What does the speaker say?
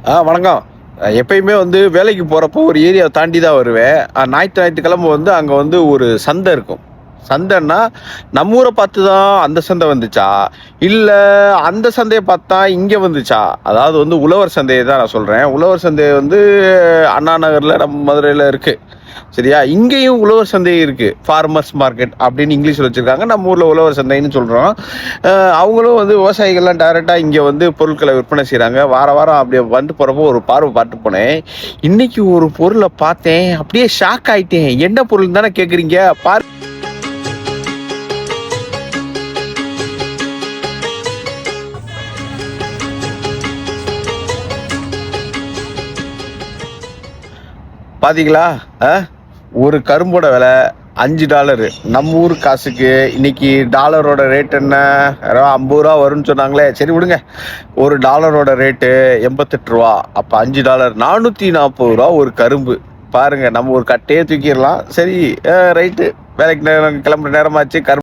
வணக்கம். எப்பயுமே வந்து வேலைக்கு போறப்போ ஒரு ஏரியாவை தாண்டி தான் வருவேன். ஞாயிற்றுக்கிழமை வந்து அங்க வந்து ஒரு சந்தை இருக்கும். சந்தைன்னா, நம்ம ஊர பார்த்து தான் அந்த சந்தை வந்துச்சா? இல்ல அந்த சந்தைய பார்த்து தான் இங்க வந்துச்சா? அதாவது வந்து உழவர் சந்தைய தான் நான் சொல்றேன். உழவர் சந்தை வந்து அண்ணா நகர்ல நம்ம மதுரையில இருக்கு. சரியா? இங்கேயும் உழவர் சந்தை இருக்கு. ஃபார்மர்ஸ் மார்க்கெட் அப்படின்னு இங்கிலீஷ்ல வச்சிருக்காங்க. நம்ம ஊர்ல உழவர் சந்தைன்னு சொல்றோம். அவங்களும் வந்து விவசாயிகள்லாம் டைரக்டா இங்க வந்து பொருட்களை விற்பனை செய்றாங்க. வாரம் அப்படியே வந்துட்டு போறப்போ ஒரு பார்வை பார்த்துட்டு போனேன். இன்னைக்கு ஒரு பொருளை பார்த்தேன். அப்படியே ஷாக் ஆயிட்டேன். என்ன பொருள் தானே கேக்குறீங்க? பாத்தீங்களா? அ ஒரு கரும்போட விலை $5. நம்ம ஊர் காசுக்கு இன்னைக்கு டாலரோட ரேட் என்ன? யாரோ ₹50 வரும்னு சொன்னாங்களே. சரி விடுங்க. ஒரு டாலரோட ரேட்டு $88. அப்ப $5 $440 ஒரு கரும்பு. பாருங்க, நம்ம ஒரு கட்டையே தூக்கிடலாம். சரி, ரைட்டு. வேலைக்கு கிளம்புற நேரமாச்சு.